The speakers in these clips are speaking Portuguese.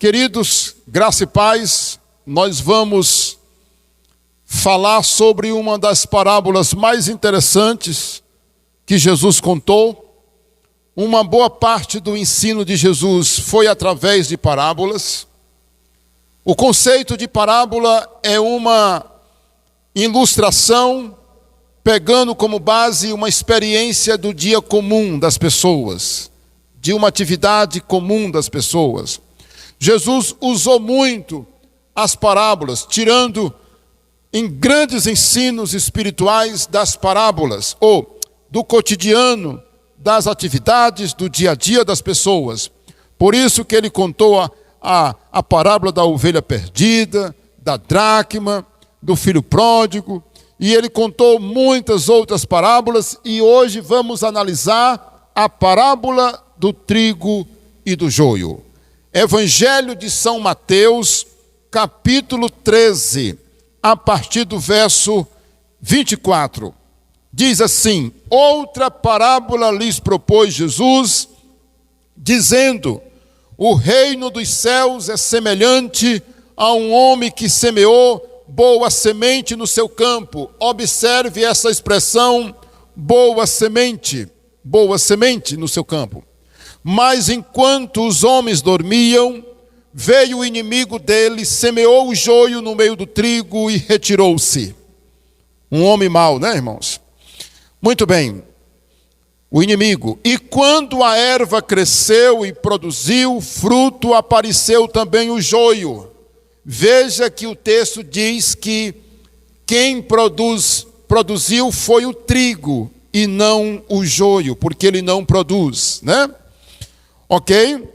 Queridos, graça e paz, nós vamos falar sobre uma das parábolas mais interessantes que Jesus contou. Uma boa parte do ensino de Jesus foi através de parábolas. O conceito de parábola é uma ilustração pegando como base uma experiência do dia comum das pessoas, de uma atividade comum das pessoas. Jesus usou muito as parábolas, tirando em grandes ensinos espirituais das parábolas, ou do cotidiano, das atividades do dia a dia das pessoas. Por isso que ele contou a parábola da ovelha perdida, da dracma, do filho pródigo, e ele contou muitas outras parábolas, e hoje vamos analisar a parábola do trigo e do joio. Evangelho de São Mateus, capítulo 13, a partir do verso 24. Diz assim: outra parábola lhes propôs Jesus, dizendo: o reino dos céus é semelhante a um homem que semeou boa semente no seu campo. Observe essa expressão, boa semente no seu campo. Mas enquanto os homens dormiam, veio o inimigo dele, semeou o joio no meio do trigo e retirou-se. Um homem mau, né, irmãos? Muito bem, o inimigo. E quando a erva cresceu e produziu fruto, apareceu também o joio. Veja que o texto diz que quem produziu foi o trigo e não o joio, porque ele não produz, né? Ok?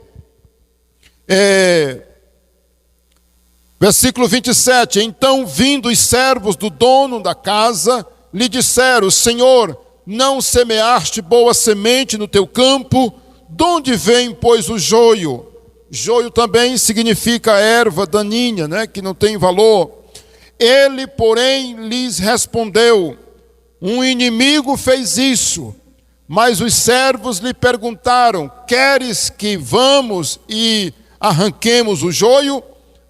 Versículo 27. Então, vindo os servos do dono da casa, lhe disseram: Senhor, não semeaste boa semente no teu campo? De onde vem, pois, o joio? Joio também significa erva daninha, né, que não tem valor. Ele, porém, lhes respondeu: um inimigo fez isso. Mas os servos lhe perguntaram: queres que vamos e arranquemos o joio?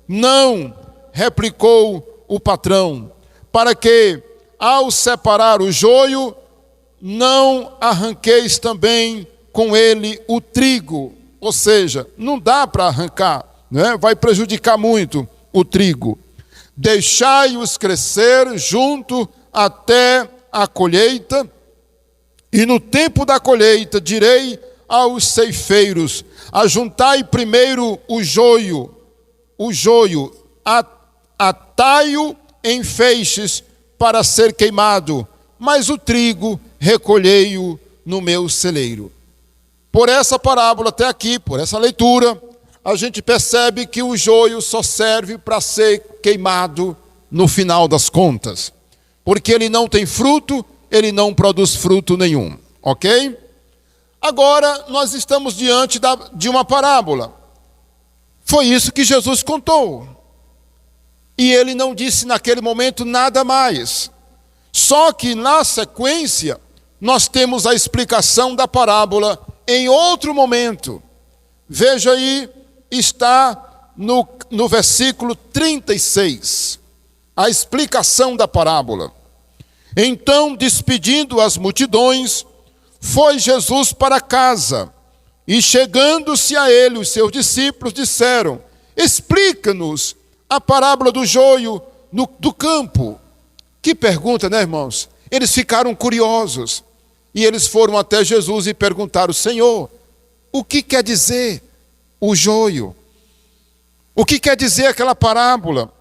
Não, replicou o patrão, para que, ao separar o joio, não arranqueis também com ele o trigo. Ou seja, não dá para arrancar, né? Vai prejudicar muito o trigo. Deixai-os crescer junto até a colheita, e no tempo da colheita direi aos ceifeiros: ajuntai primeiro o joio, atai-o em feixes para ser queimado, mas o trigo recolhei-o no meu celeiro. Por essa parábola até aqui, por essa leitura, a gente percebe que o joio só serve para ser queimado no final das contas, porque ele não tem fruto, ele não produz fruto nenhum, ok? Agora nós estamos diante de uma parábola. Foi isso que Jesus contou. E ele não disse naquele momento nada mais. Só que na sequência, nós temos a explicação da parábola em outro momento. Veja aí, está no versículo 36, a explicação da parábola. Então, despedindo as multidões, foi Jesus para casa. E chegando-se a ele, os seus discípulos disseram: explica-nos a parábola do joio do campo. Que pergunta, né, irmãos? Eles ficaram curiosos. E eles foram até Jesus e perguntaram: Senhor, o que quer dizer o joio? O que quer dizer aquela parábola?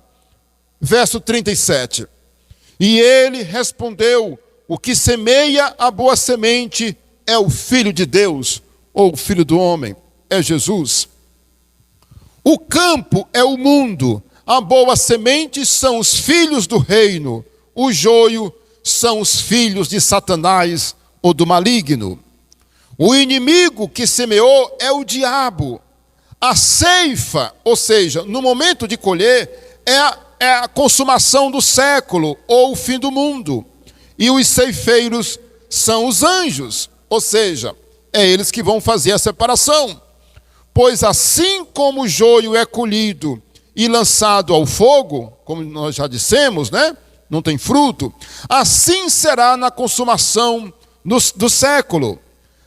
Verso 37. E ele respondeu: o que semeia a boa semente é o Filho de Deus, ou o Filho do homem, é Jesus. O campo é o mundo, a boa semente são os filhos do reino, o joio são os filhos de Satanás ou do maligno. O inimigo que semeou é o diabo. A ceifa, ou seja, no momento de colher, é a consumação do século ou o fim do mundo. E os ceifeiros são os anjos, ou seja, é eles que vão fazer a separação. Pois assim como o joio é colhido e lançado ao fogo, como nós já dissemos, né? Não tem fruto, assim será na consumação do século.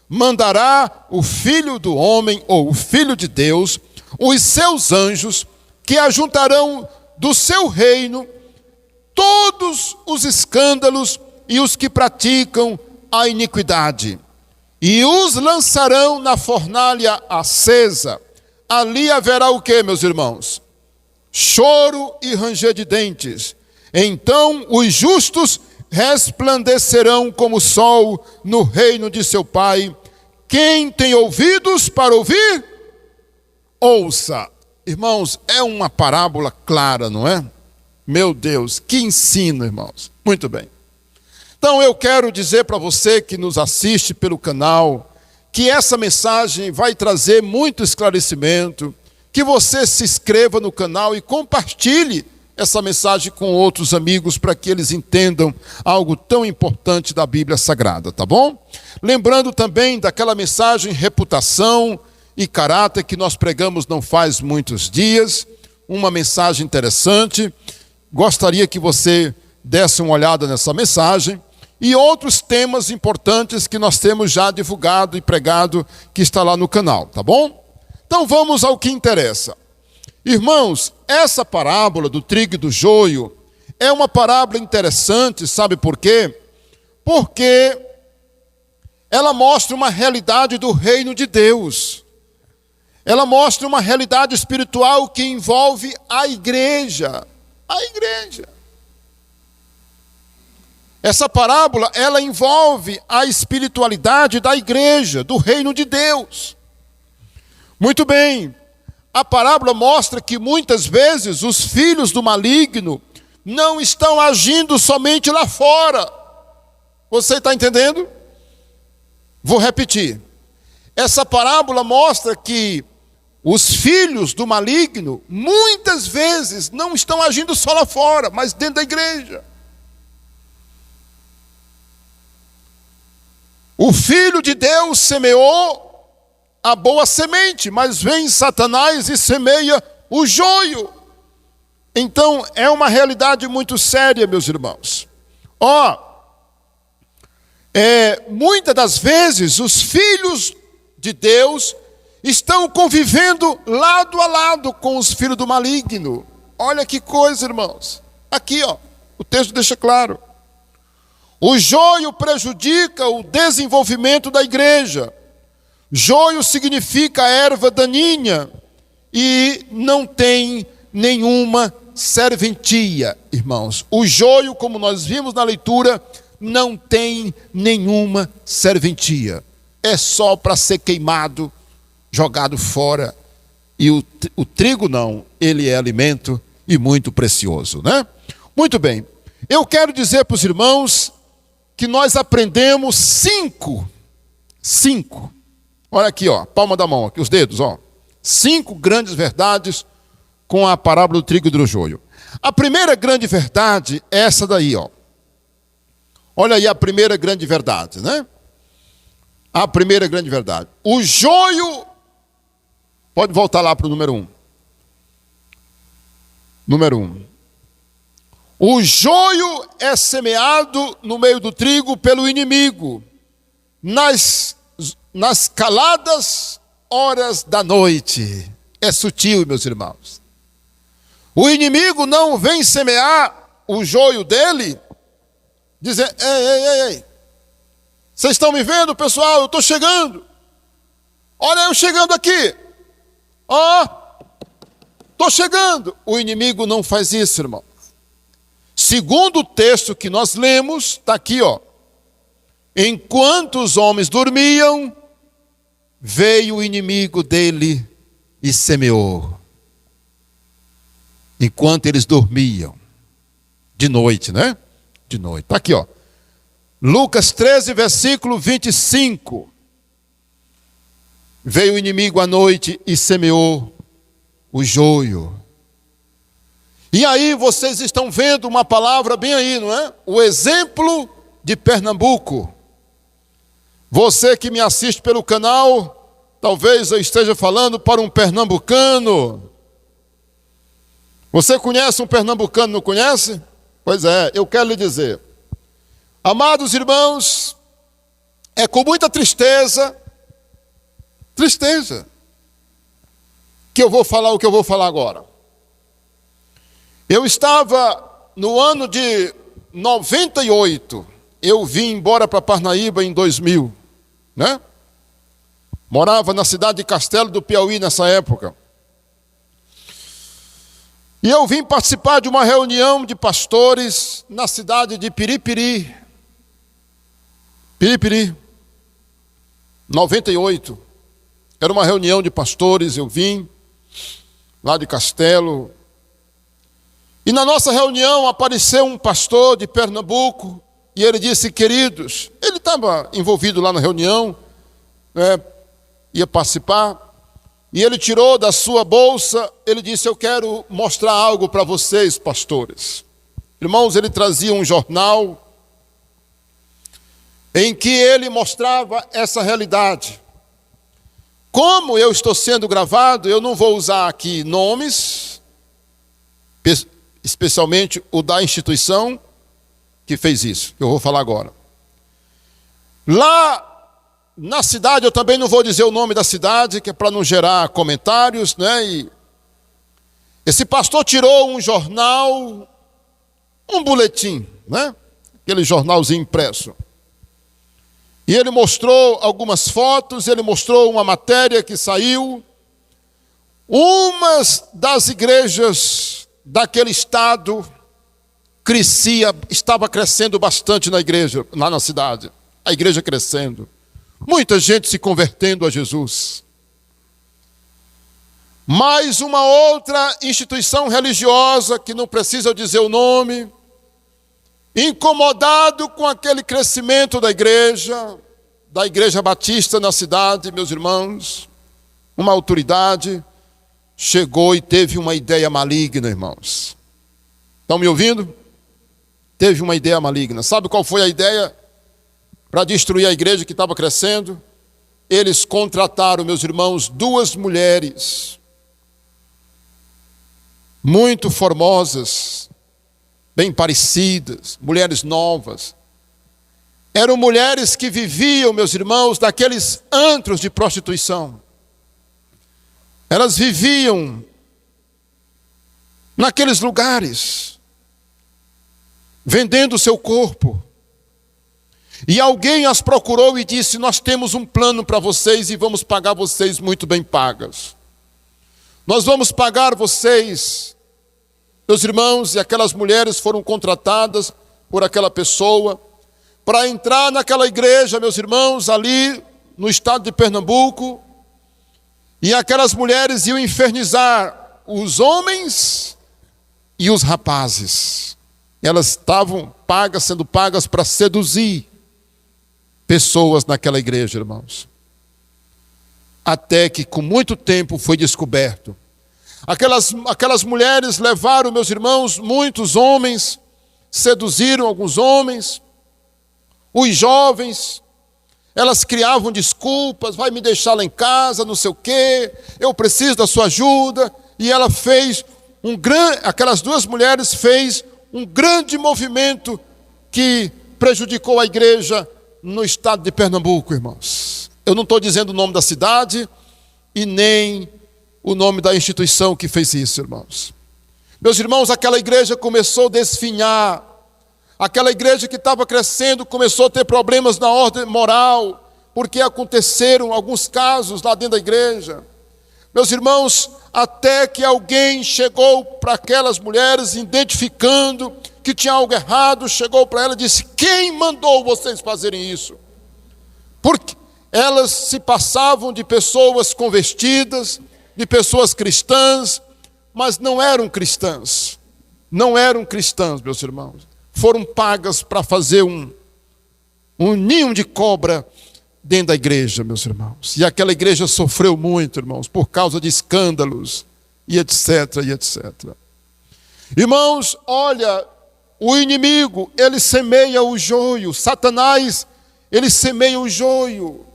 Mandará o Filho do Homem, ou o Filho de Deus, os seus anjos, que ajuntarão do seu reino todos os escândalos e os que praticam a iniquidade, e os lançarão na fornalha acesa. Ali haverá o que, meus irmãos? Choro e ranger de dentes. Então os justos resplandecerão como o sol no reino de seu Pai. Quem tem ouvidos para ouvir, ouça. Irmãos, é uma parábola clara, não é? Meu Deus, que ensino, irmãos. Muito bem. Então eu quero dizer para você que nos assiste pelo canal, que essa mensagem vai trazer muito esclarecimento, que você se inscreva no canal e compartilhe essa mensagem com outros amigos para que eles entendam algo tão importante da Bíblia Sagrada, tá bom? Lembrando também daquela mensagem reputação e caráter que nós pregamos não faz muitos dias, uma mensagem interessante. Gostaria que você desse uma olhada nessa mensagem e outros temas importantes que nós temos já divulgado e pregado, que está lá no canal, tá bom? Então vamos ao que interessa. Irmãos, essa parábola do trigo e do joio é uma parábola interessante, sabe por quê? Porque ela mostra uma realidade do reino de Deus. Ela mostra uma realidade espiritual que envolve a igreja. A igreja. Essa parábola, ela envolve a espiritualidade da igreja, do reino de Deus. Muito bem, a parábola mostra que muitas vezes os filhos do maligno não estão agindo somente lá fora. Você está entendendo? Vou repetir. Essa parábola mostra que os filhos do maligno muitas vezes não estão agindo só lá fora, mas dentro da igreja. O Filho de Deus semeou a boa semente, mas vem Satanás e semeia o joio. Então, é uma realidade muito séria, meus irmãos. Muitas das vezes, os filhos de Deus estão convivendo lado a lado com os filhos do maligno. Olha que coisa, irmãos. Aqui, o texto deixa claro. O joio prejudica o desenvolvimento da igreja. Joio significa erva daninha e não tem nenhuma serventia, irmãos. O joio, como nós vimos na leitura, não tem nenhuma serventia. É só para ser queimado, jogado fora. E o trigo não, ele é alimento e muito precioso, né? Muito bem. Eu quero dizer para os irmãos que nós aprendemos cinco. Olha aqui, palma da mão, aqui os dedos, 5 grandes verdades com a parábola do trigo e do joio. A primeira grande verdade é essa daí, Olha aí a primeira grande verdade, né? A primeira grande verdade. O joio, pode voltar lá para o número 1. Número 1. O joio é semeado no meio do trigo pelo inimigo, nas caladas horas da noite. É sutil, meus irmãos. O inimigo não vem semear o joio dele, dizendo: ei, vocês estão me vendo, pessoal? Eu estou chegando. Olha eu chegando aqui. Estou chegando. O inimigo não faz isso, irmão. Segundo o texto que nós lemos, está aqui, enquanto os homens dormiam, veio o inimigo dele e semeou. Enquanto eles dormiam. De noite, né? De noite. Está aqui, Lucas 13, versículo 25. Veio o inimigo à noite e semeou o joio. E aí vocês estão vendo uma palavra bem aí, não é? O exemplo de Pernambuco. Você que me assiste pelo canal, talvez eu esteja falando para um pernambucano. Você conhece um pernambucano, não conhece? Pois é, eu quero lhe dizer. Amados irmãos, é com muita tristeza, que eu vou falar o que eu vou falar agora. Eu estava no ano de 98, eu vim embora para Parnaíba em 2000, né? Morava na cidade de Castelo do Piauí nessa época. E eu vim participar de uma reunião de pastores na cidade de Piripiri. 98. Era uma reunião de pastores, eu vim lá de Castelo. E na nossa reunião apareceu um pastor de Pernambuco e ele disse: queridos, ele estava envolvido lá na reunião, né, ia participar, e ele tirou da sua bolsa, ele disse: eu quero mostrar algo para vocês, pastores. Irmãos, ele trazia um jornal em que ele mostrava essa realidade. Como eu estou sendo gravado, eu não vou usar aqui nomes, especialmente o da instituição que fez isso, que eu vou falar agora. Lá na cidade, eu também não vou dizer o nome da cidade, que é para não gerar comentários, né? E esse pastor tirou um jornal, um boletim, né? Aquele jornalzinho impresso. E ele mostrou algumas fotos, ele mostrou uma matéria que saiu. Uma das igrejas daquele estado estava crescendo bastante na igreja, lá na cidade. A igreja crescendo. Muita gente se convertendo a Jesus. Mas uma outra instituição religiosa, que não precisa dizer o nome, incomodado com aquele crescimento da igreja batista na cidade, meus irmãos, uma autoridade chegou e teve uma ideia maligna, irmãos. Estão me ouvindo? Teve uma ideia maligna. Sabe qual foi a ideia para destruir a igreja que estava crescendo? Eles contrataram, meus irmãos, 2 mulheres muito formosas, bem parecidas, mulheres novas. Eram mulheres que viviam, meus irmãos, naqueles antros de prostituição. Elas viviam naqueles lugares, vendendo o seu corpo. E alguém as procurou e disse: nós temos um plano para vocês e vamos pagar vocês muito bem pagas. Nós vamos pagar vocês, meus irmãos, e aquelas mulheres foram contratadas por aquela pessoa para entrar naquela igreja, meus irmãos, ali no estado de Pernambuco, e aquelas mulheres iam infernizar os homens e os rapazes. Elas estavam sendo pagas para seduzir pessoas naquela igreja, irmãos. Até que com muito tempo foi descoberto. Aquelas mulheres levaram, meus irmãos, muitos homens, seduziram alguns homens, os jovens, elas criavam desculpas: vai me deixar lá em casa, não sei o quê, eu preciso da sua ajuda. E ela fez aquelas 2 mulheres fez um grande movimento que prejudicou a igreja no estado de Pernambuco, irmãos. Eu não estou dizendo o nome da cidade e nem o nome da instituição que fez isso, irmãos. Meus irmãos, aquela igreja começou a desfinhar. Aquela igreja que estava crescendo começou a ter problemas na ordem moral, porque aconteceram alguns casos lá dentro da igreja. Meus irmãos, até que alguém chegou para aquelas mulheres, identificando que tinha algo errado, chegou para ela e disse: quem mandou vocês fazerem isso? Porque elas se passavam de pessoas convertidas, de pessoas cristãs, mas não eram cristãs. Não eram cristãs, meus irmãos. Foram pagas para fazer um ninho de cobra dentro da igreja, meus irmãos. E aquela igreja sofreu muito, irmãos, por causa de escândalos, e etc, e etc. Irmãos, olha, o inimigo, ele semeia o joio. Satanás, ele semeia o joio.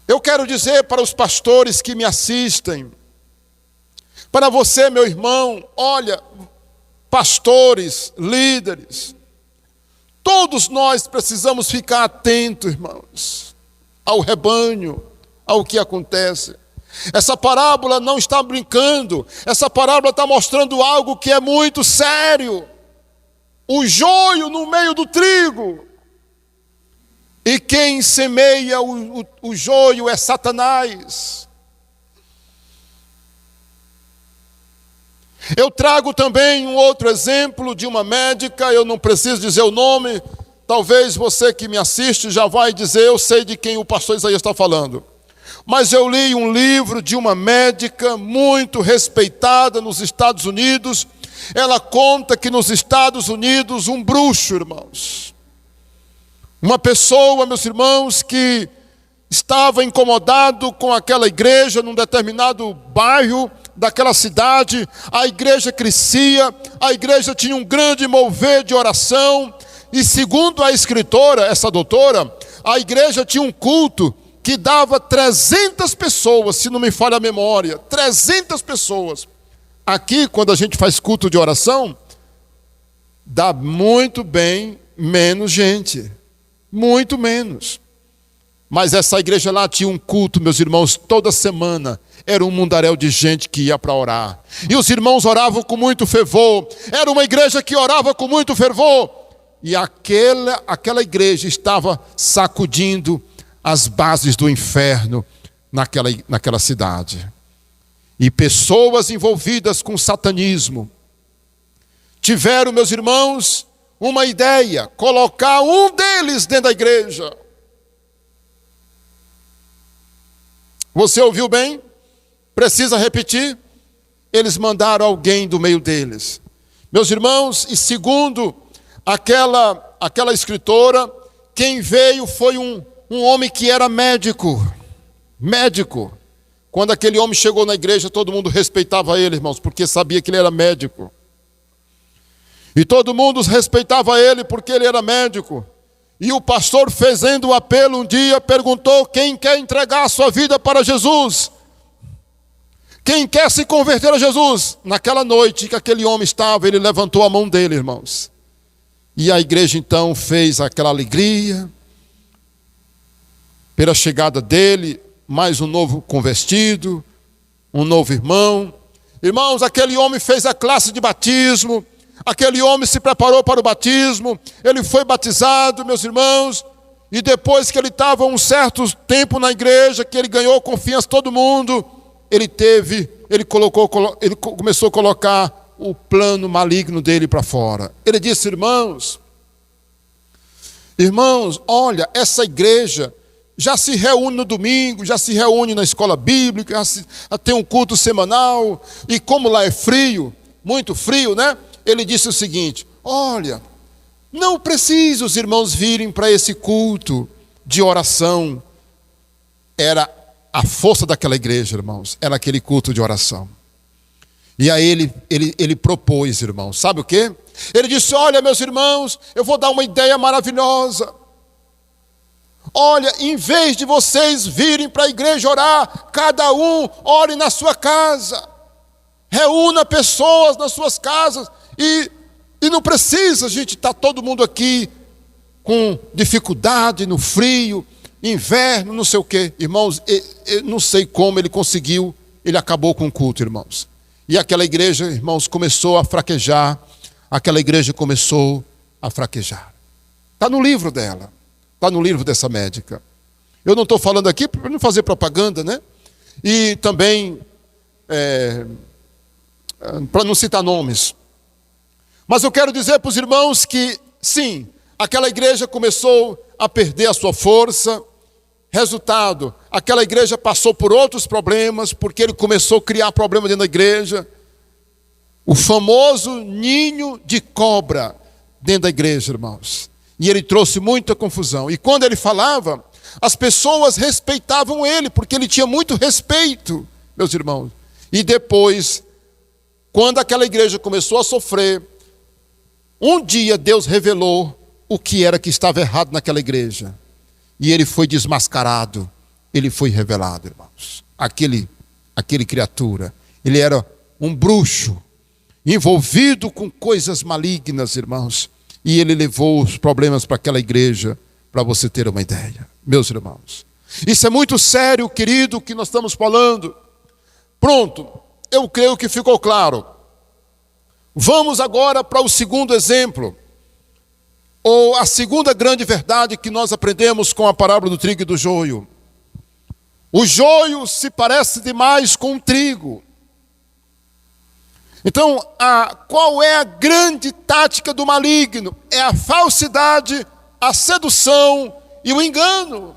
Eu quero dizer para os pastores que me assistem, para você, meu irmão, olha, pastores, líderes, todos nós precisamos ficar atentos, irmãos, ao rebanho, ao que acontece. Essa parábola não está brincando, essa parábola está mostrando algo que é muito sério. O joio no meio do trigo. E quem semeia o joio é Satanás. Eu trago também um outro exemplo de uma médica, eu não preciso dizer o nome, talvez você que me assiste já vai dizer, eu sei de quem o pastor Isaías está falando. Mas eu li um livro de uma médica muito respeitada nos Estados Unidos. Ela conta que nos Estados Unidos um bruxo, irmãos, uma pessoa, meus irmãos, que estava incomodado com aquela igreja num determinado bairro daquela cidade, a igreja crescia, a igreja tinha um grande mover de oração, e segundo a escritora, essa doutora, a igreja tinha um culto que dava 300 pessoas, se não me falha a memória, 300 pessoas. Aqui, quando a gente faz culto de oração, dá muito bem menos gente, muito menos. Mas essa igreja lá tinha um culto, meus irmãos, toda semana. Era um mundaréu de gente que ia para orar. E os irmãos oravam com muito fervor. Era uma igreja que orava com muito fervor. E aquela igreja estava sacudindo as bases do inferno naquela cidade. E pessoas envolvidas com satanismo tiveram, meus irmãos, uma ideia: colocar um deles dentro da igreja. Você ouviu bem? Precisa repetir? Eles mandaram alguém do meio deles. Meus irmãos, e segundo aquela escritora, quem veio foi um homem que era médico. Médico. Quando aquele homem chegou na igreja, todo mundo respeitava ele, irmãos, porque sabia que ele era médico. E todo mundo respeitava ele porque ele era médico. E o pastor, fazendo o apelo um dia, perguntou: quem quer entregar a sua vida para Jesus? Quem quer se converter a Jesus? Naquela noite que aquele homem estava, ele levantou a mão dele, irmãos. E a igreja então fez aquela alegria pela chegada dele, mais um novo convertido, um novo irmão. Irmãos, aquele homem fez a classe de batismo. Aquele homem se preparou para o batismo, ele foi batizado, meus irmãos, e depois que ele estava um certo tempo na igreja, que ele ganhou confiança de todo mundo, ele começou a colocar o plano maligno dele para fora. Ele disse: irmãos, olha, essa igreja já se reúne no domingo, já se reúne na escola bíblica, já tem um culto semanal, e como lá é frio, muito frio, né? Ele disse o seguinte: olha, não precisa os irmãos virem para esse culto de oração. Era a força daquela igreja, irmãos, era aquele culto de oração. E aí ele propôs, irmãos, sabe o quê? Ele disse: olha, meus irmãos, eu vou dar uma ideia maravilhosa. Olha, em vez de vocês virem para a igreja orar, cada um ore na sua casa. Reúna pessoas nas suas casas. E não precisa a gente estar todo mundo aqui com dificuldade, no frio, inverno, não sei o quê. Irmãos, eu não sei como ele conseguiu, ele acabou com o culto, irmãos. E aquela igreja, irmãos, começou a fraquejar. Aquela igreja começou a fraquejar. Está no livro dela, está no livro dessa médica. Eu não estou falando aqui para não fazer propaganda, né? E também, para não citar nomes. Mas eu quero dizer para os irmãos que, sim, aquela igreja começou a perder a sua força. Resultado, aquela igreja passou por outros problemas, porque ele começou a criar problema dentro da igreja. O famoso ninho de cobra dentro da igreja, irmãos. E ele trouxe muita confusão. E quando ele falava, as pessoas respeitavam ele, porque ele tinha muito respeito, meus irmãos. E depois, quando aquela igreja começou a sofrer, um dia Deus revelou o que era que estava errado naquela igreja. E ele foi desmascarado. ele foi revelado, irmãos. Aquele criatura, ele era um bruxo, envolvido com coisas malignas, irmãos. E ele levou os problemas para aquela igreja, para você ter uma ideia. Meus irmãos, isso é muito sério, querido, que nós estamos falando. Pronto, eu creio que ficou claro. Vamos agora para o segundo exemplo, ou a segunda grande verdade que nós aprendemos com a parábola do trigo e do joio. O joio se parece demais com o trigo. Então, qual é a grande tática do maligno? É a falsidade, a sedução e o engano.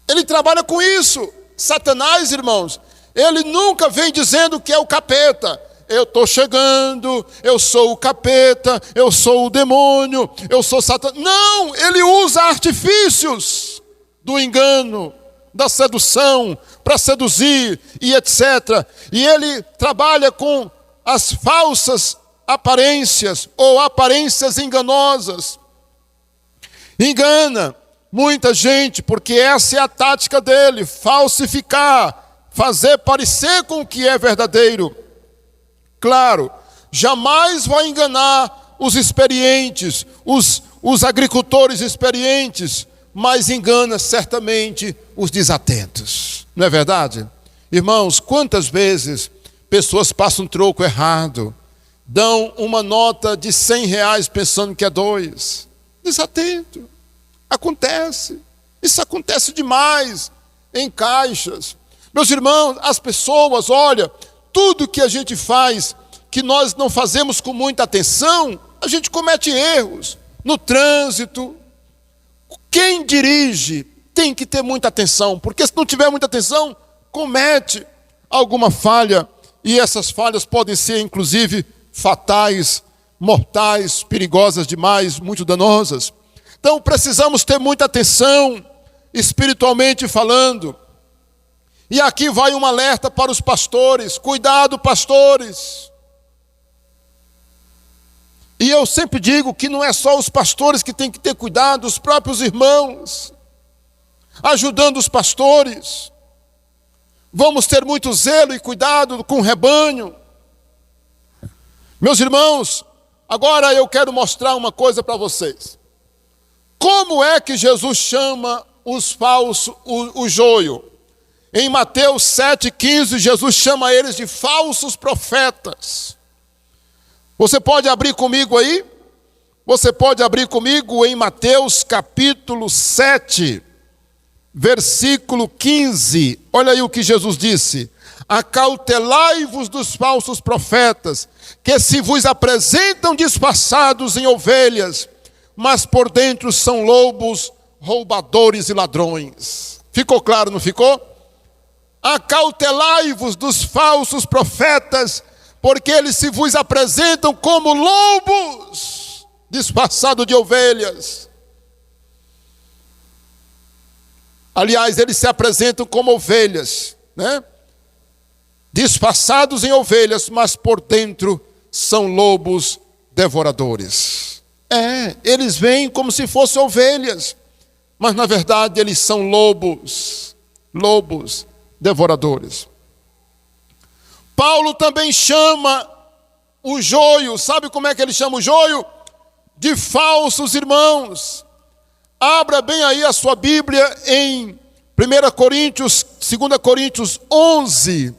Ele trabalha com isso. Satanás, irmãos, ele nunca vem dizendo que é o capeta. Eu estou chegando, eu sou o capeta, eu sou o demônio, eu sou Satanás. Não, ele usa artifícios do engano, da sedução, para seduzir e etc. E ele trabalha com as falsas aparências ou aparências enganosas. Engana muita gente, porque essa é a tática dele, falsificar, fazer parecer com o que é verdadeiro. Claro, jamais vai enganar os experientes, os agricultores experientes, mas engana certamente os desatentos. Não é verdade? Irmãos, quantas vezes pessoas passam um troco errado, dão uma nota de R$100 pensando que é 2. Desatento. Acontece. Isso acontece demais em caixas. Meus irmãos, as pessoas, olha, tudo que a gente faz, que nós não fazemos com muita atenção, a gente comete erros. No trânsito, quem dirige tem que ter muita atenção, porque se não tiver muita atenção, comete alguma falha, e essas falhas podem ser, inclusive, fatais, mortais, perigosas demais, muito danosas. Então, precisamos ter muita atenção, espiritualmente falando. E aqui vai um alerta para os pastores. Cuidado, pastores. E eu sempre digo que não é só os pastores que têm que ter cuidado, os próprios irmãos, ajudando os pastores. Vamos ter muito zelo e cuidado com o rebanho. Meus irmãos, agora eu quero mostrar uma coisa para vocês. Como é que Jesus chama os falsos, o joio? Em Mateus 7,15, Jesus chama eles de falsos profetas. Você pode abrir comigo aí? Você pode abrir comigo em Mateus capítulo 7, versículo 15. Olha aí o que Jesus disse. Acautelai-vos dos falsos profetas, que se vos apresentam disfarçados em ovelhas, mas por dentro são lobos, roubadores e ladrões. Ficou claro, não ficou? Acautelai-vos dos falsos profetas, porque eles se vos apresentam como lobos, disfarçados de ovelhas. Aliás, eles se apresentam como ovelhas, né? Disfarçados em ovelhas, mas por dentro são lobos devoradores. Eles vêm como se fossem ovelhas, mas na verdade eles são lobos devoradores. Paulo também chama o joio, sabe como é que ele chama o joio? De falsos irmãos. Abra bem aí a sua Bíblia em 2 Coríntios 11,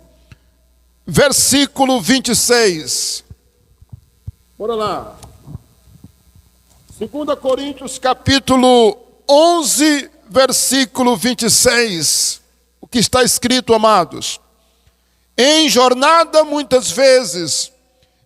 versículo 26. Bora lá. 2 Coríntios capítulo 11, versículo 26. O que está escrito, amados? Em jornada muitas vezes,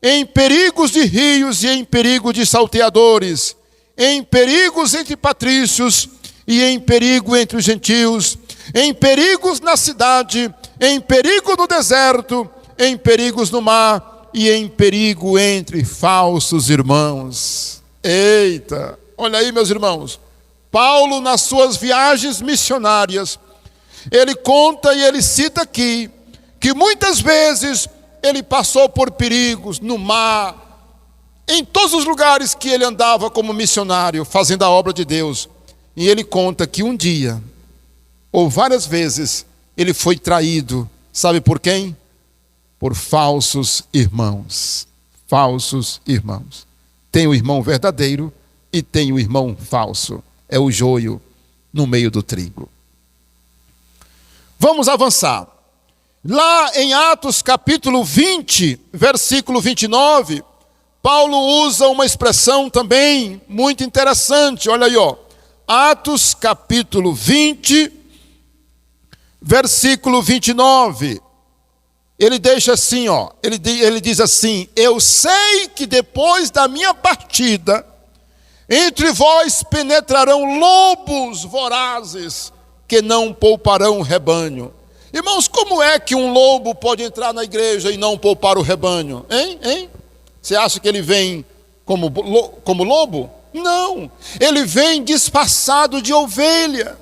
em perigos de rios e em perigo de salteadores, em perigos entre patrícios e em perigo entre os gentios, em perigos na cidade, em perigo no deserto, em perigos no mar e em perigo entre falsos irmãos. Eita, olha aí, meus irmãos. Paulo, nas suas viagens missionárias, ele conta e ele cita aqui que muitas vezes ele passou por perigos no mar, em todos os lugares que ele andava como missionário, fazendo a obra de Deus. E ele conta que um dia ou várias vezes, ele foi traído. Sabe por quem? Por falsos irmãos. Falsos irmãos. Tem o irmão verdadeiro e tem o irmão falso. É o joio no meio do trigo. Vamos avançar. Lá em Atos capítulo 20, versículo 29, Paulo usa uma expressão também muito interessante. Olha aí, ó. Atos capítulo 20, versículo 29. Ele deixa assim, ó. Ele diz assim: eu sei que depois da minha partida, entre vós penetrarão lobos vorazes, que não pouparão o rebanho. Irmãos, como é que um lobo pode entrar na igreja e não poupar o rebanho? Hein? Você acha que ele vem como lobo? Não, ele vem disfarçado de ovelha.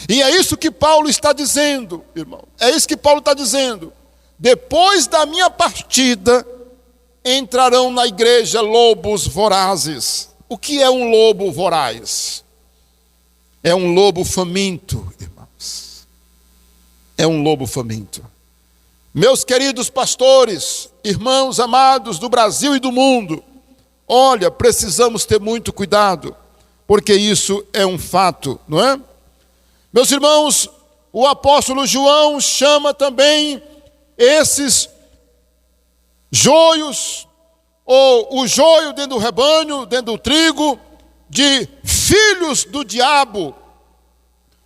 E é isso que Paulo está dizendo, irmão. É isso que Paulo está dizendo. Depois da minha partida, entrarão na igreja lobos vorazes. O que é um lobo voraz? É um lobo faminto, irmãos. É um lobo faminto. Meus queridos pastores, irmãos amados do Brasil e do mundo, olha, precisamos ter muito cuidado, porque isso é um fato, não é? Meus irmãos, o apóstolo João chama também esses joios, ou o joio dentro do rebanho, dentro do trigo, de filhos do diabo.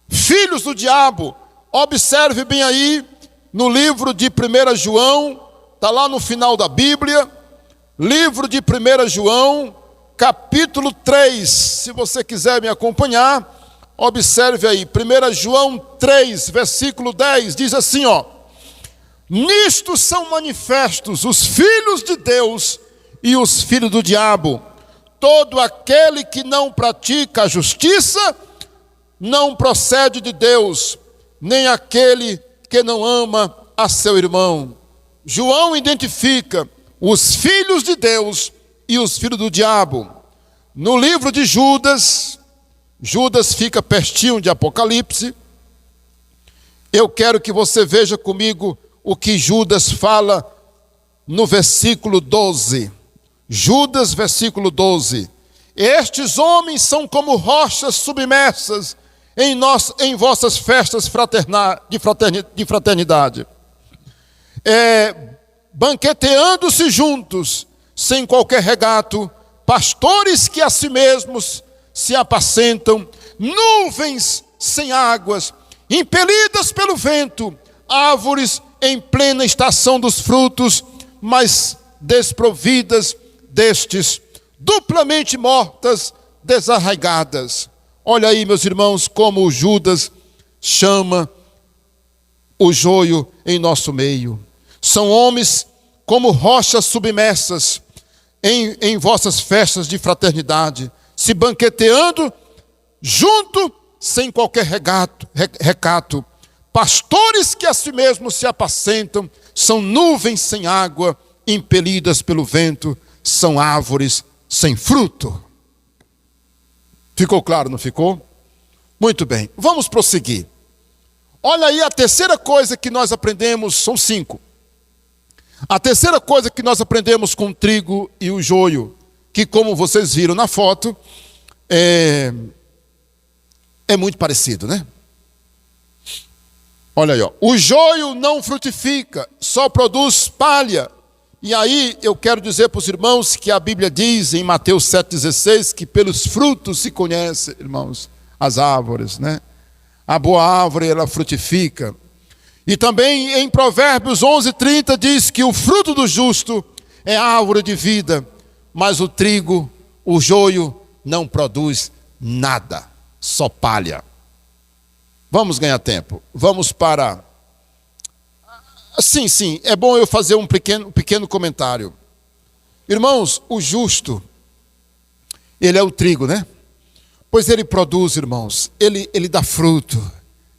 Filhos do diabo. Observe bem aí, no livro de 1 João, está lá no final da Bíblia, livro de 1 João, capítulo 3, se você quiser me acompanhar, observe aí, 1 João 3, versículo 10, diz assim, ó: nisto são manifestos os filhos de Deus e os filhos do diabo. Todo aquele que não pratica a justiça não procede de Deus, nem aquele que não ama a seu irmão. João identifica os filhos de Deus e os filhos do diabo. No livro de Judas, Judas fica pertinho de Apocalipse. Eu quero que você veja comigo o que Judas fala no versículo 12. Judas, versículo 12. Estes homens são como rochas submersas em vossas festas de fraternidade, banqueteando-se juntos, sem qualquer regato, pastores que a si mesmos se apacentam, nuvens sem águas, impelidas pelo vento, árvores em plena estação dos frutos, mas desprovidas destes, duplamente mortas, desarraigadas. Olha aí, meus irmãos, como o Judas chama o joio em nosso meio. São homens como rochas submersas em vossas festas de fraternidade, se banqueteando junto, sem qualquer recato. Pastores que a si mesmos se apacentam, são nuvens sem água, impelidas pelo vento, são árvores sem fruto. Ficou claro, não ficou? Muito bem, vamos prosseguir. Olha aí a terceira coisa que nós aprendemos, são 5. A terceira coisa que nós aprendemos com o trigo e o joio, que como vocês viram na foto, é muito parecido, né? Olha aí, ó. O joio não frutifica, só produz palha. E aí eu quero dizer para os irmãos que a Bíblia diz em Mateus 7,16 que pelos frutos se conhece, irmãos, as árvores, né? A boa árvore, ela frutifica. E também em Provérbios 11:30 diz que o fruto do justo é árvore de vida, mas o trigo, o joio, não produz nada, só palha. Vamos ganhar tempo. Vamos para... Sim, é bom eu fazer um pequeno comentário. Irmãos, o justo, ele é o trigo, né? Pois ele produz, irmãos, ele dá fruto,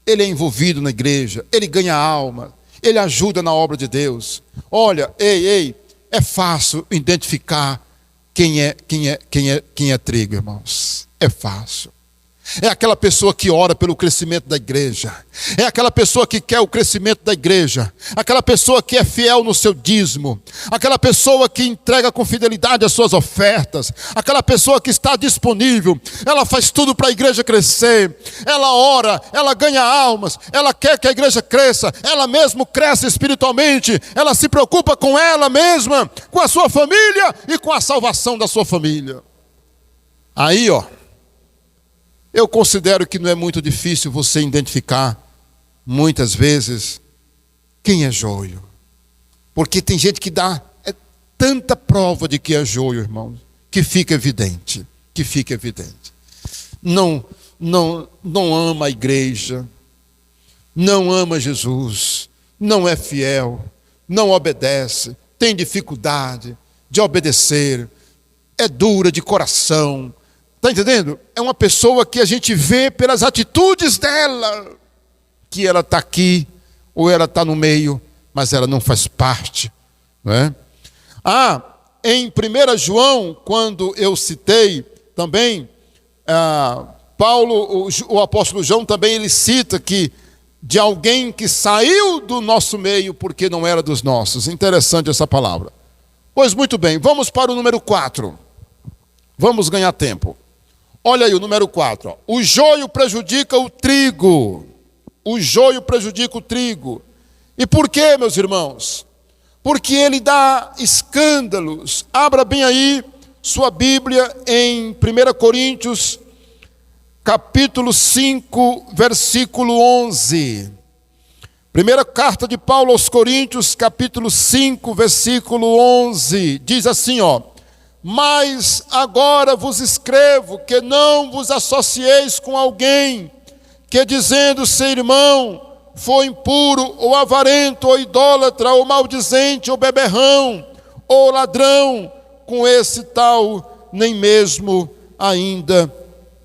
ele é envolvido na igreja, ele ganha alma, ele ajuda na obra de Deus. Olha, é fácil identificar quem é trigo, irmãos. É fácil. É aquela pessoa que ora pelo crescimento da igreja. É aquela pessoa que quer o crescimento da igreja. Aquela pessoa que é fiel no seu dízimo. Aquela pessoa que entrega com fidelidade as suas ofertas. Aquela pessoa que está disponível. Ela faz tudo para a igreja crescer. Ela ora, ela ganha almas. Ela quer que a igreja cresça. Ela mesmo cresce espiritualmente. Ela se preocupa com ela mesma, com a sua família e com a salvação da sua família. Aí, eu considero que não é muito difícil você identificar, muitas vezes, quem é joio. Porque tem gente que dá tanta prova de que é joio, irmãos, que fica evidente. Não ama a igreja, não ama Jesus, não é fiel, não obedece, tem dificuldade de obedecer, é dura de coração. Está entendendo? É uma pessoa que a gente vê pelas atitudes dela, que ela está aqui, ou ela está no meio, mas ela não faz parte. Não é? Em 1 João, quando eu citei também, Paulo, o apóstolo João também, ele cita que de alguém que saiu do nosso meio porque não era dos nossos. Interessante essa palavra. Pois muito bem, vamos para o número 4. Vamos ganhar tempo. Olha aí o número 4. O joio prejudica o trigo. O joio prejudica o trigo. E por quê, meus irmãos? Porque ele dá escândalos. Abra bem aí sua Bíblia em 1 Coríntios, capítulo 5, versículo 11. Primeira carta de Paulo aos Coríntios, capítulo 5, versículo 11. Diz assim, mas agora vos escrevo que não vos associeis com alguém que, dizendo ser irmão, for impuro, ou avarento, ou idólatra, ou maldizente, ou beberrão, ou ladrão, com esse tal nem mesmo ainda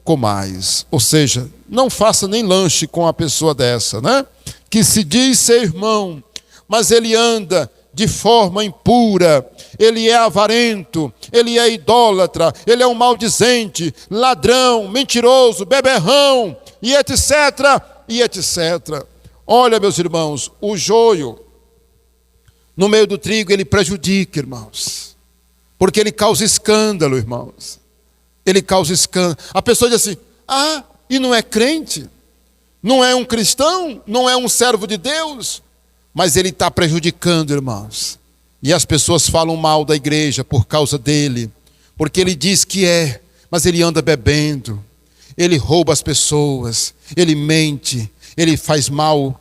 comais. Ou seja, não faça nem lanche com a pessoa dessa, né? Que se diz ser irmão, mas ele anda de forma impura, ele é avarento, ele é idólatra, ele é um maldizente, ladrão, mentiroso, beberrão, e etc, e etc. Olha, meus irmãos, o joio no meio do trigo, ele prejudica, irmãos, porque ele causa escândalo, irmãos. Ele causa escândalo. A pessoa diz assim, e não é crente? Não é um cristão? Não é um servo de Deus? Mas ele está prejudicando, irmãos. E as pessoas falam mal da igreja por causa dele. Porque ele diz que mas ele anda bebendo. Ele rouba as pessoas. Ele mente. Ele faz mal.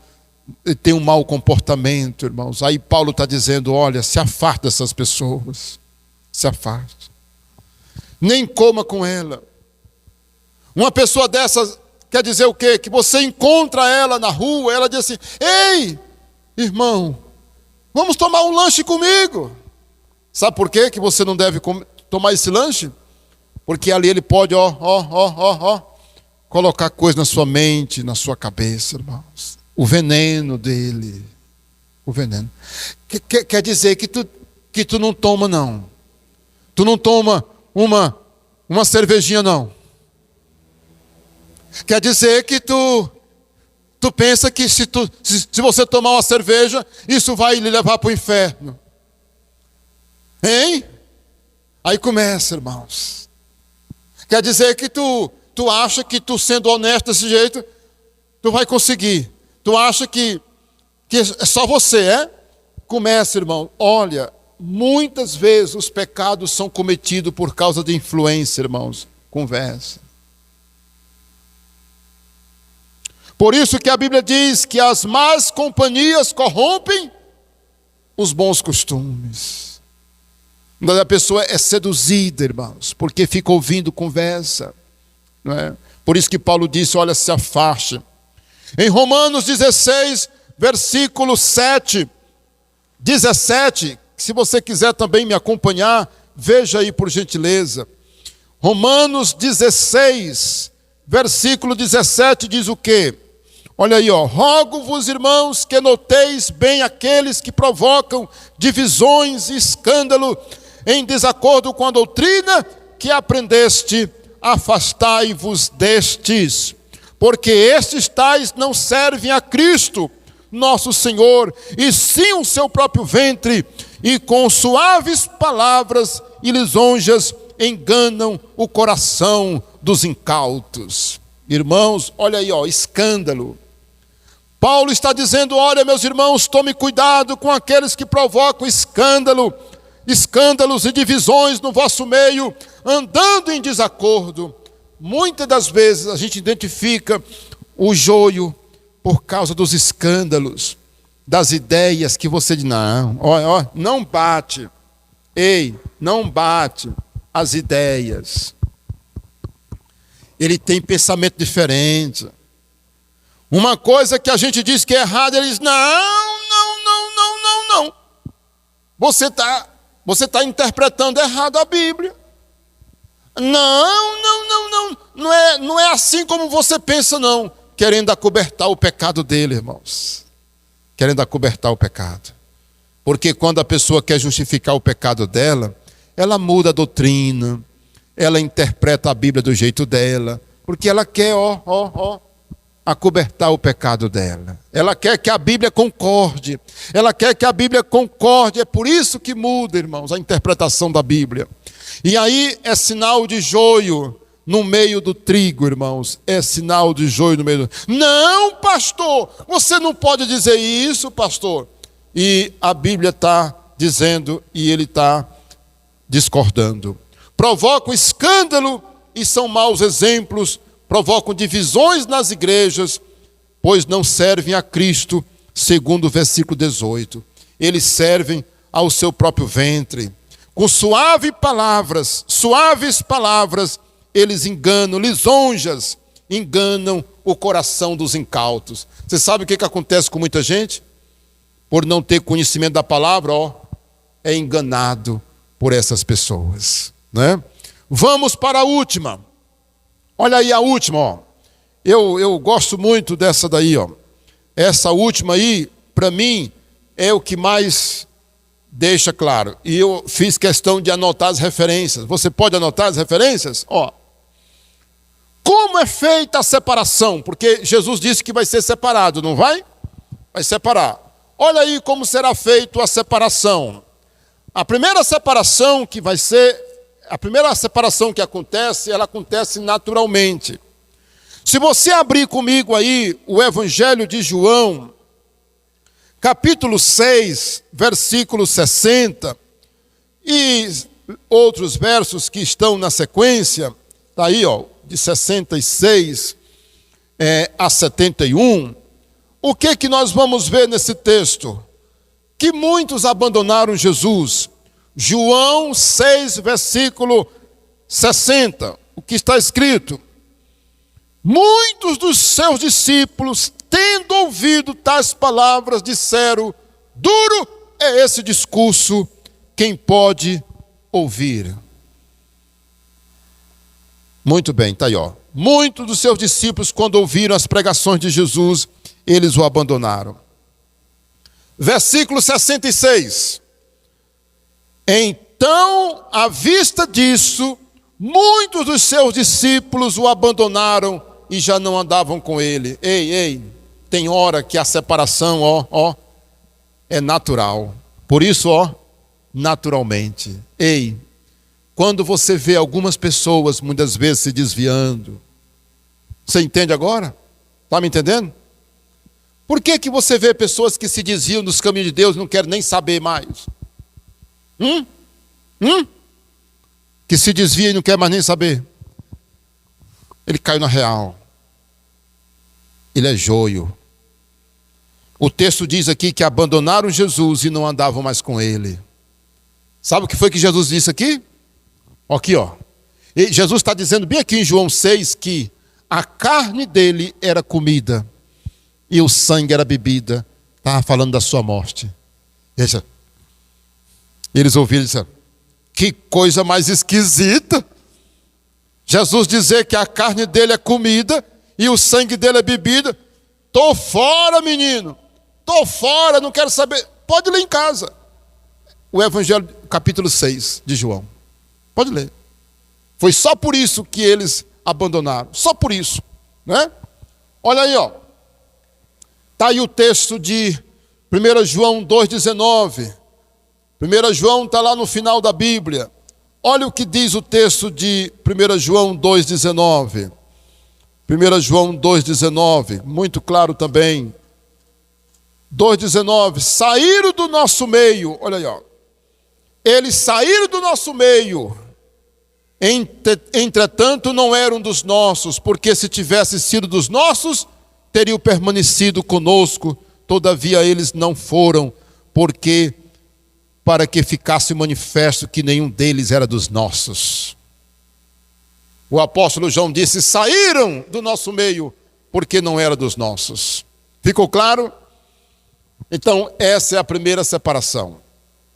Ele tem um mau comportamento, irmãos. Aí Paulo está dizendo, olha, se afaste dessas pessoas. Se afaste. Nem coma com ela. Uma pessoa dessas quer dizer o quê? Que você encontra ela na rua, ela diz assim, ei, irmão, vamos tomar um lanche comigo. Sabe por quê que você não deve tomar esse lanche? Porque ali ele pode, colocar coisa na sua mente, na sua cabeça, irmãos. O veneno dele. O veneno. Quer dizer que tu não toma, não. Tu não toma uma cervejinha, não. Quer dizer que tu pensa que se você tomar uma cerveja, isso vai lhe levar para o inferno. Hein? Aí começa, irmãos. Quer dizer que tu acha que tu sendo honesto desse jeito, tu vai conseguir. Tu acha que é só você, Começa, irmão. Olha, muitas vezes os pecados são cometidos por causa de influência, irmãos. Conversa. Por isso que a Bíblia diz que as más companhias corrompem os bons costumes. Quando a pessoa é seduzida, irmãos, porque fica ouvindo conversa. Não é? Por isso que Paulo disse, olha, se afaste. Em Romanos 16, versículo 17, se você quiser também me acompanhar, veja aí por gentileza. Romanos 16, versículo 17 diz o quê? Olha aí, rogo-vos, irmãos, que noteis bem aqueles que provocam divisões e escândalo em desacordo com a doutrina que aprendeste, afastai-vos destes, porque estes tais não servem a Cristo, nosso Senhor, e sim o seu próprio ventre, e com suaves palavras e lisonjas enganam o coração dos incautos. Irmãos, olha aí, escândalo. Paulo está dizendo: olha, meus irmãos, tome cuidado com aqueles que provocam escândalos e divisões no vosso meio, andando em desacordo. Muitas das vezes a gente identifica o joio por causa dos escândalos, das ideias que você diz: não bate. Ei, não bate as ideias. Ele tem pensamento diferente. Uma coisa que a gente diz que é errado, ele diz: não. Você está interpretando errado a Bíblia. Não é assim como você pensa, não. Querendo acobertar o pecado dele, irmãos. Querendo acobertar o pecado. Porque quando a pessoa quer justificar o pecado dela, ela muda a doutrina, ela interpreta a Bíblia do jeito dela, porque ela quer, acobertar o pecado dela. Ela quer que a Bíblia concorde. É por isso que muda, irmãos, a interpretação da Bíblia. E aí é sinal de joio no meio do trigo, irmãos. É sinal de joio no meio do... Não, pastor, você não pode dizer isso, pastor. E a Bíblia está dizendo e ele está discordando. Provocam escândalo e são maus exemplos, provocam divisões nas igrejas, pois não servem a Cristo, segundo o versículo 18. Eles servem ao seu próprio ventre. Com suaves palavras, eles enganam, lisonjas, enganam o coração dos incautos. Você sabe o que acontece com muita gente? Por não ter conhecimento da palavra, é enganado por essas pessoas, né? Vamos para a última. Olha aí a última, Eu gosto muito dessa daí, Essa última aí, para mim, é o que mais deixa claro. E eu fiz questão de anotar as referências. Você pode anotar as referências? Como é feita a separação? Porque Jesus disse que vai ser separado, não vai? Vai separar. Olha aí como será feita a separação. A primeira separação que acontece, ela acontece naturalmente. Se você abrir comigo aí o Evangelho de João, capítulo 6, versículo 60, e outros versos que estão na sequência, está aí, de 66 a 71, o que nós vamos ver nesse texto? Que muitos abandonaram Jesus. João 6, versículo 60, o que está escrito: muitos dos seus discípulos, tendo ouvido tais palavras, disseram: duro é esse discurso, quem pode ouvir? Muito bem, está aí, Muitos dos seus discípulos, quando ouviram as pregações de Jesus, eles o abandonaram. Versículo 66. Então, à vista disso, muitos dos seus discípulos o abandonaram e já não andavam com ele. Ei, tem hora que a separação, é natural. Por isso, naturalmente. Ei, quando você vê algumas pessoas, muitas vezes, se desviando, você entende agora? Está me entendendo? Por que você vê pessoas que se desviam dos caminhos de Deus e não querem nem saber mais? Que se desvia e não quer mais nem saber. Ele caiu na real. Ele é joio. O texto diz aqui que abandonaram Jesus e não andavam mais com ele. Sabe o que foi que Jesus disse aqui? Aqui, E Jesus está dizendo bem aqui em João 6 que a carne dele era comida e o sangue era bebida. Estava falando da sua morte. Eles ouviram e disseram: que coisa mais esquisita. Jesus dizer que a carne dele é comida e o sangue dele é bebida. Estou fora, menino. Estou fora, não quero saber. Pode ler em casa. O Evangelho, capítulo 6 de João. Pode ler. Foi só por isso que eles abandonaram. Só por isso, né? Olha aí, ó. Está aí o texto de 1 João 2,19. 1 João está lá no final da Bíblia. Olha o que diz o texto de 1 João 2,19. 1 João 2,19, muito claro também. 2,19, saíram do nosso meio, olha aí, ó. Eles saíram do nosso meio, entretanto não eram dos nossos, porque se tivesse sido dos nossos, teriam permanecido conosco, todavia eles não foram, porque para que ficasse manifesto que nenhum deles era dos nossos. O apóstolo João disse, saíram do nosso meio, porque não era dos nossos. Ficou claro? Então, essa é a primeira separação.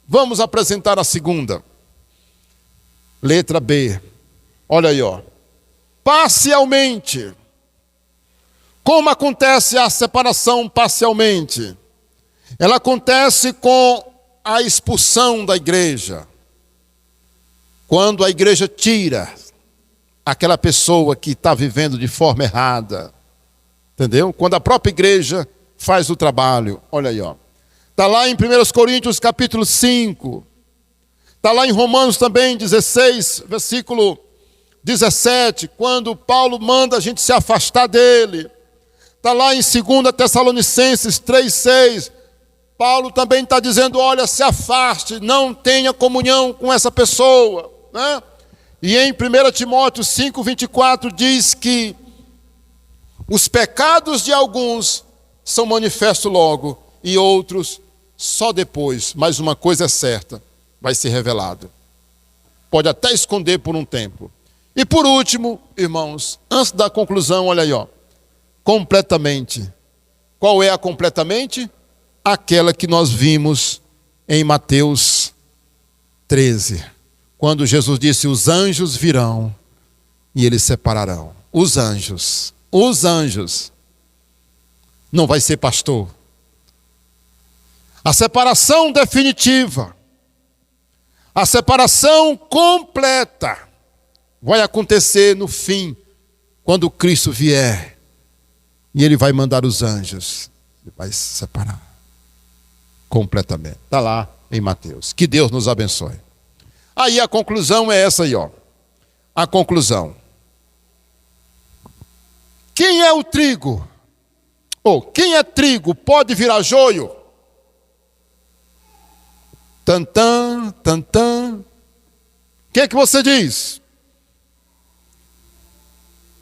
Vamos apresentar a segunda. Letra B. Olha aí, ó. Parcialmente. Como acontece a separação parcialmente? Ela acontece com a expulsão da igreja. Quando a igreja tira aquela pessoa que está vivendo de forma errada. Entendeu? Quando a própria igreja faz o trabalho. Olha aí, ó. Está lá em 1 Coríntios capítulo 5. Está lá em Romanos também, 16, versículo 17, quando Paulo manda a gente se afastar dele. Está lá em 2 Tessalonicenses 3,6. Paulo também está dizendo, olha, se afaste, não tenha comunhão com essa pessoa, né? E em 1 Timóteo 5,24 diz que os pecados de alguns são manifestos logo e outros só depois. Mas uma coisa é certa, vai ser revelado. Pode até esconder por um tempo. E por último, irmãos, antes da conclusão, olha aí, ó. Completamente. Qual é a completamente? Aquela que nós vimos em Mateus 13. Quando Jesus disse, os anjos virão e eles separarão. Os anjos. Não vai ser pastor. A separação definitiva, a separação completa, vai acontecer no fim, quando Cristo vier. E Ele vai mandar os anjos. Ele vai se separar completamente. Está lá em Mateus. Que Deus nos abençoe. Aí a conclusão é essa aí, ó. A conclusão. Quem é o trigo? Ou quem é trigo pode virar joio? Tantã, tantã. O que é que você diz?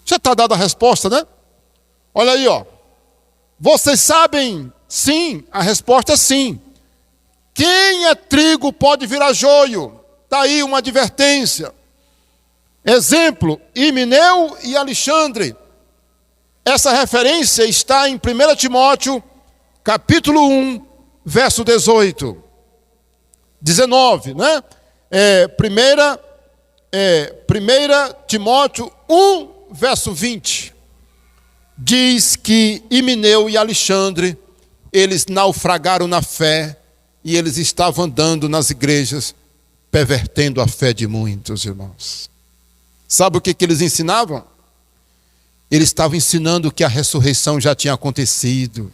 Já está dada a resposta, né? Olha aí, ó. Vocês sabem? Sim, a resposta é sim. Quem é trigo pode virar joio. Está aí uma advertência. Exemplo, Himeneu e Alexandre. Essa referência está em 1 Timóteo, capítulo 1, verso 18. 19, né? 1 Timóteo 1, verso 20. Diz que Himeneu e Alexandre, eles naufragaram na fé e eles estavam andando nas igrejas, pervertendo a fé de muitos, irmãos. Sabe o que eles ensinavam? Eles estavam ensinando que a ressurreição já tinha acontecido.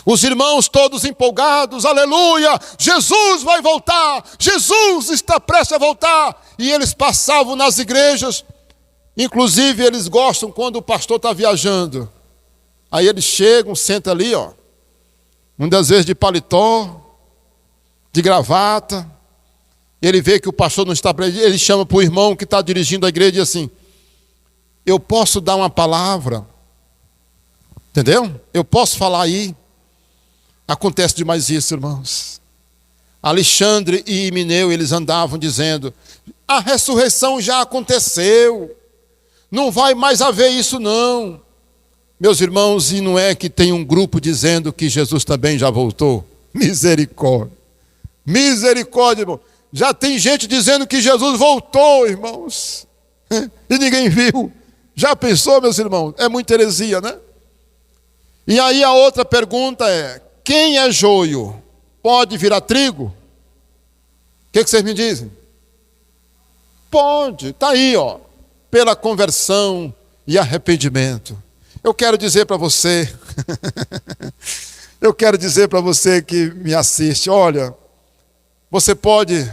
Os irmãos todos empolgados, aleluia, Jesus vai voltar, Jesus está prestes a voltar. E eles passavam nas igrejas, inclusive eles gostam quando o pastor está viajando. Aí eles chegam, sentam ali, ó, muitas vezes de paletó, de gravata. Ele vê que o pastor não está presente, ele chama para o irmão que está dirigindo a igreja e diz assim, eu posso dar uma palavra? Entendeu? Eu posso falar aí? Acontece demais isso, irmãos. Alexandre e Himeneu, eles andavam dizendo, a ressurreição já aconteceu, não vai mais haver isso não. Meus irmãos, e não é que tem um grupo dizendo que Jesus também já voltou? Misericórdia. Misericórdia, irmão. Já tem gente dizendo que Jesus voltou, irmãos. E ninguém viu. Já pensou, meus irmãos? É muita heresia, né? E aí a outra pergunta é, quem é joio pode virar trigo? O que vocês me dizem? Pode, está aí, ó, pela conversão e arrependimento. Eu quero dizer para você, eu quero dizer para você que me assiste, olha, você pode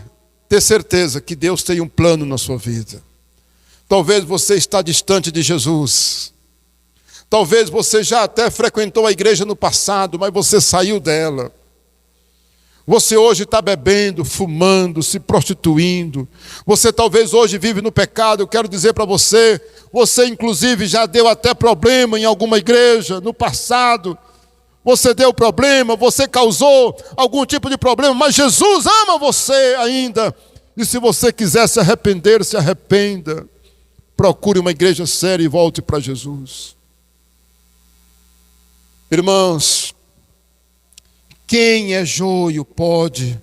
ter certeza que Deus tem um plano na sua vida. Talvez você está distante de Jesus. Talvez você já até frequentou a igreja no passado, mas você saiu dela. Você hoje está bebendo, fumando, se prostituindo. Você talvez hoje vive no pecado. Eu quero dizer para você, você inclusive já deu até problema em alguma igreja no passado. Você deu problema, você causou algum tipo de problema, mas Jesus ama você ainda. E se você quiser se arrepender, se arrependa. Procure uma igreja séria e volte para Jesus. Irmãos, quem é joio pode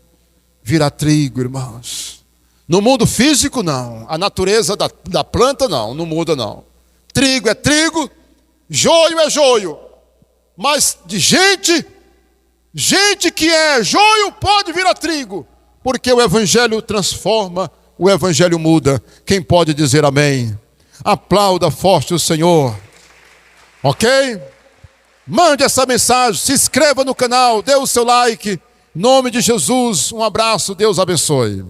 virar trigo, irmãos. No mundo físico, não. A natureza da planta, não muda, não. Trigo é trigo, joio é joio. Mas de gente que é joio pode virar trigo. Porque o Evangelho transforma, o Evangelho muda. Quem pode dizer amém? Aplauda forte o Senhor. Ok? Mande essa mensagem, se inscreva no canal, dê o seu like. Em nome de Jesus, um abraço, Deus abençoe.